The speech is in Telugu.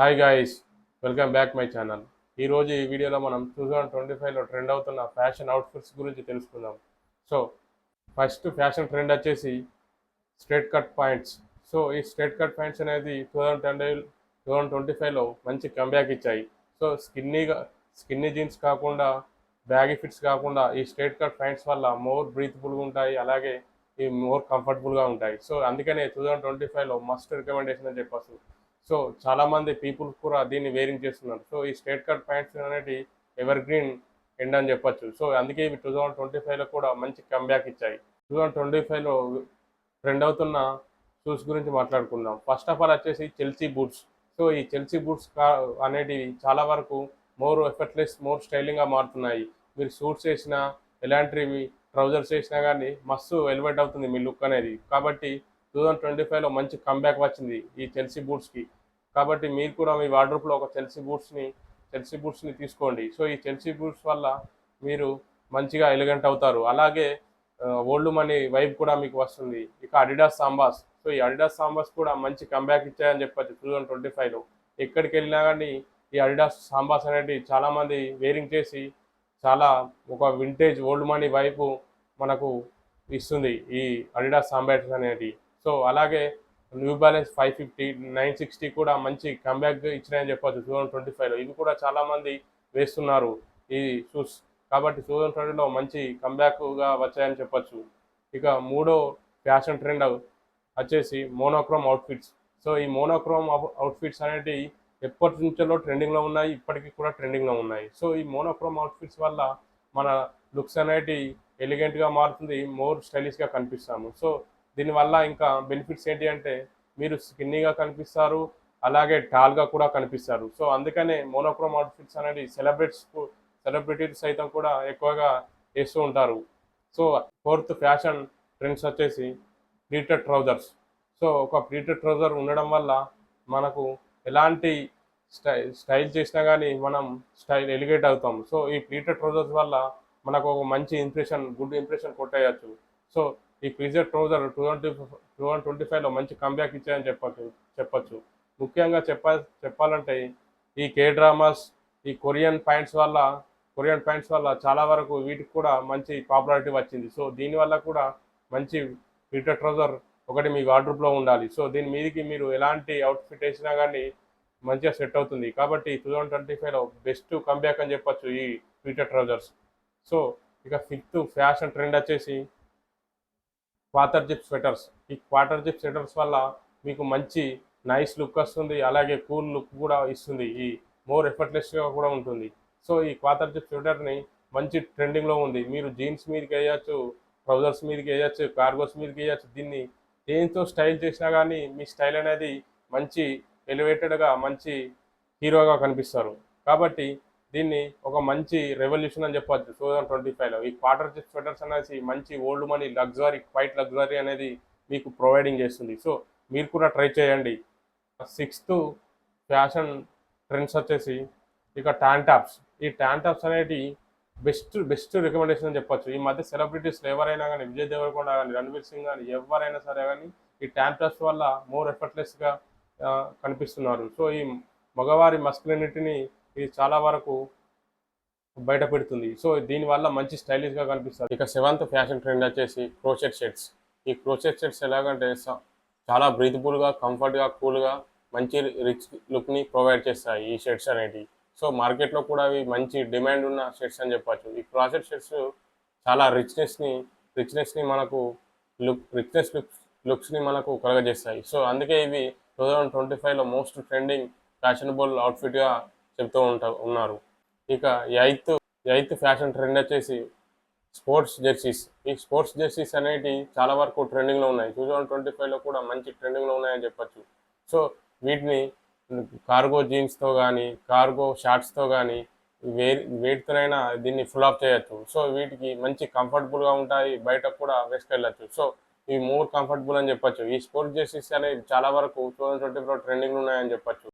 Hi guys, welcome back my channel. ఈరోజు ఈ వీడియోలో మనం 2025లో ట్రెండ్ అవుతున్న ఫ్యాషన్ అవుట్ఫిట్స్ గురించి తెలుసుకుందాం. సో ఫస్ట్ ఫ్యాషన్ ట్రెండ్ వచ్చేసి స్ట్రైట్ కట్ పాయింట్స్. సో ఈ స్ట్రైట్ కట్ పాయింట్స్ అనేది 2025లో మంచి కంబ్యాక్ ఇచ్చాయి. సో స్కిన్నీ జీన్స్ కాకుండా, బ్యాగీ ఫిట్స్ కాకుండా ఈ స్ట్రైట్ కట్ పాయింట్స్ వల్ల మోర్ బ్రీతబుల్గా ఉంటాయి, అలాగే ఇవి మోర్ కంఫర్టబుల్గా ఉంటాయి. సో అందుకనే 2025లో మస్ట్ రికమెండేషన్ అని చెప్పచ్చు. సో చాలామంది పీపుల్ కూడా దీన్ని వేరింగ్ చేస్తున్నారు. సో ఈ స్ట్రైట్ కట్ ప్యాంట్స్ అనేవి ఎవర్ గ్రీన్ ఎండ్ అని చెప్పొచ్చు. సో అందుకే ఇవి 2025లో కూడా మంచి కంబ్యాక్ ఇచ్చాయి. 2025లో ట్రెండ్ అవుతున్న షూస్ గురించి మాట్లాడుకుందాం. ఫస్ట్ ఆఫ్ ఆల్ వచ్చేసి చెల్సీ బూట్స్. సో ఈ చెల్సీ బూట్స్ అనేటివి చాలా వరకు మోర్ ఎఫర్ట్లెస్, మోర్ స్టైలింగ్గా మారుతున్నాయి. మీరు సూట్స్ వేసినా, ఎలాంటివి ట్రౌజర్స్ వేసినా కానీ మస్తు ఎలివేట్ అవుతుంది మీ లుక్ అనేది. కాబట్టి 2025లో మంచి కంబ్యాక్ వచ్చింది ఈ చెల్సీ బూట్స్కి. కాబట్టి మీరు కూడా మీ వార్డ్రోబ్లో ఒక చెల్సీ బూట్స్ని తీసుకోండి. సో ఈ చెల్సీ బూట్స్ వల్ల మీరు మంచిగా ఎలిగెంట్ అవుతారు. అలాగే ఓల్డ్ మనీ వైబ్ కూడా మీకు వస్తుంది. ఇక అడిడాస్ సాంబాస్. సో ఈ అడిడాస్ సాంబాస్ కూడా మంచి కంబ్యాక్ ఇచ్చాయని చెప్పచ్చు 2025లో. ఎక్కడికి వెళ్ళినా కానీ ఈ అడిడాస్ సాంబాస్ అనేవి చాలామంది వేరింగ్ చేసి చాలా ఒక వింటేజ్ ఓల్డ్ మనీ వైపు మనకు ఇస్తుంది ఈ అడిడాస్ సాంబాస్ అనేవి. సో అలాగే న్యూ బ్యాలెన్స్ 550, 960 కూడా మంచి కంబ్యాక్ ఇచ్చినాయని చెప్పొచ్చు 2025లో. ఇవి కూడా చాలామంది వేస్తున్నారు ఈ షూస్. కాబట్టి 2020లో మంచి కంబ్యాక్గా వచ్చాయని చెప్పొచ్చు. ఇక మూడో ఫ్యాషన్ ట్రెండ్ వచ్చేసి మోనోక్రోమ్ అవుట్ఫిట్స్. సో ఈ మోనోక్రోమ్ అవుట్ఫిట్స్ అనేవి ఎప్పటి నుంచో ట్రెండింగ్లో ఉన్నాయి, ఇప్పటికీ కూడా ట్రెండింగ్లో ఉన్నాయి. సో ఈ మోనోక్రోమ్ అవుట్ఫిట్స్ వల్ల మన లుక్స్ అనేవి ఎలిగెంట్గా మారుతుంది, మోర్ స్టైలిష్గా కనిపిస్తాము. సో దీనివల్ల ఇంకా బెనిఫిట్స్ ఏంటి అంటే మీరు స్కిన్నీగా కనిపిస్తారు, అలాగే టాల్గా కూడా కనిపిస్తారు. సో అందుకనే మోనోక్రోమ్ అవుట్ఫిట్స్ అనేది సెలబ్రిటీస్ సైతం కూడా ఎక్కువగా వేస్తూ ఉంటారు. సో ఫోర్త్ ఫ్యాషన్ ట్రెండ్స్ వచ్చేసి ప్లీటెడ్ ట్రౌజర్స్. సో ఒక ప్లీటెడ్ ట్రౌజర్ ఉండడం వల్ల మనకు ఎలాంటి స్టైల్ చేసినా కానీ మనం ఎలిగేట్ అవుతాం. సో ఈ ప్లీటెడ్ ట్రౌజర్స్ వల్ల మనకు ఒక మంచి గుడ్ ఇంప్రెషన్ కొట్టేయచ్చు. సో ఈ ప్లీటెడ్ ట్రౌజర్ 2025లో మంచి కంబ్యాక్ ఇచ్చాయని చెప్పచ్చు. ముఖ్యంగా చెప్పాలంటే ఈ డ్రామాస్, ఈ కొరియన్ ప్యాంట్స్ వల్ల చాలా వరకు వీటికి కూడా మంచి పాపులారిటీ వచ్చింది. సో దీనివల్ల కూడా మంచి ప్లీటెడ్ ట్రౌజర్ ఒకటి మీ వార్డ్రోబ్లో ఉండాలి. సో దీని మీదకి మీరు ఎలాంటి అవుట్ఫిట్ వేసినా కానీ మంచిగా సెట్ అవుతుంది. కాబట్టి 2025లో బెస్ట్ కంబ్యాక్ అని చెప్పొచ్చు ఈ ప్లీటెడ్ ట్రౌజర్స్. సో ఇక ఫిఫ్త్ ఫ్యాషన్ ట్రెండ్ వచ్చేసి క్వార్టర్ జిప్ స్వెటర్స్. ఈ క్వార్టర్ జిప్ స్వెటర్స్ వల్ల మీకు మంచి నైస్ లుక్ వస్తుంది, అలాగే కూల్ లుక్ కూడా ఇస్తుంది, ఈ మోర్ ఎఫర్ట్లెస్గా కూడా ఉంటుంది. సో ఈ క్వార్టర్ జిప్ స్వెటర్ని మంచి ట్రెండింగ్లో ఉంది. మీరు జీన్స్ మీదకి వేయచ్చు, ట్రౌజర్స్ మీదకి వేయచ్చు, కార్గోస్ మీదకి వేయచ్చు. దీన్ని దేంతో స్టైల్ చేసినా కానీ మీ స్టైల్ అనేది మంచి ఎలివేటెడ్గా, మంచి హీరోగా కనిపిస్తారు. కాబట్టి దీన్ని ఒక మంచి రెవల్యూషన్ అని చెప్పొచ్చు 2025లో. ఈ క్వార్టర్ జిప్ స్వెటర్స్ అనేసి మంచి ఓల్డ్ మనీ క్వైట్ లగ్జరీ అనేది మీకు ప్రొవైడింగ్ చేస్తుంది. సో మీరు కూడా ట్రై చేయండి. సిక్స్త్ ఫ్యాషన్ ట్రెండ్స్ వచ్చేసి ఇక టాప్స్. ఈ టాప్స్ అనేవి బెస్ట్ రికమెండేషన్ అని చెప్పొచ్చు. ఈ మధ్య సెలబ్రిటీస్లో ఎవరైనా కానీ, విజయ్ దేవరకొండ కానీ, రణ్వీర్ సింగ్ కానీ, ఎవరైనా సరే కానీ ఈ టాప్స్ వల్ల మోర్ ఎఫర్ట్లెస్గా కనిపిస్తున్నారు. సో ఈ మగవారి మస్కులినిటీని ఇది చాలా వరకు బయట పెడుతుంది. సో దీనివల్ల మంచి స్టైలిష్గా కనిపిస్తుంది. ఇక సెవెంత్ ఫ్యాషన్ ట్రెండ్ వచ్చేసి క్రోచెట్ షర్ట్స్. ఈ క్రోచెట్ షర్ట్స్ ఎలాగంటే చాలా బ్రీతబుల్గా, కంఫర్ట్గా, కూల్గా మంచి రిచ్ లుక్ని ప్రొవైడ్ చేస్తాయి ఈ షర్ట్స్ అనేవి. సో మార్కెట్లో కూడా అవి మంచి డిమాండ్ ఉన్న షర్ట్స్ అని చెప్పచ్చు. ఈ క్రోచెట్ షర్ట్స్ చాలా రిచ్నెస్ని మనకు లుక్స్ని మనకు కలగజేస్తాయి. సో అందుకే ఇవి 2025లో మోస్ట్ ట్రెండింగ్ ఫ్యాషనబుల్ అవుట్ఫిట్గా చెప్తూ ఉన్నారు. ఇక ఎయిత్ ఫ్యాషన్ ట్రెండ్ వచ్చేసి స్పోర్ట్స్ జెర్సీస్. ఈ స్పోర్ట్స్ జెర్సీస్ అనేవి చాలా వరకు ట్రెండింగ్లో ఉన్నాయి. 2025లో కూడా మంచి ట్రెండింగ్లో ఉన్నాయని చెప్పచ్చు. సో వీటిని కార్గో జీన్స్తో కానీ, కార్గో షార్ట్స్తో కానీ వేటితోనైనా దీన్ని ఫుల్ ఆఫ్ చేయొచ్చు. సో వీటికి మంచి కంఫర్టబుల్గా ఉంటాయి, బయట కూడా వేసుకెళ్ళచ్చు. సో ఇవి మోర్ కంఫర్టబుల్ అని చెప్పచ్చు. ఈ స్పోర్ట్స్ జెర్సీస్ అనేవి చాలా వరకు 2025లో ట్రెండింగ్లో ఉన్నాయని చెప్పచ్చు.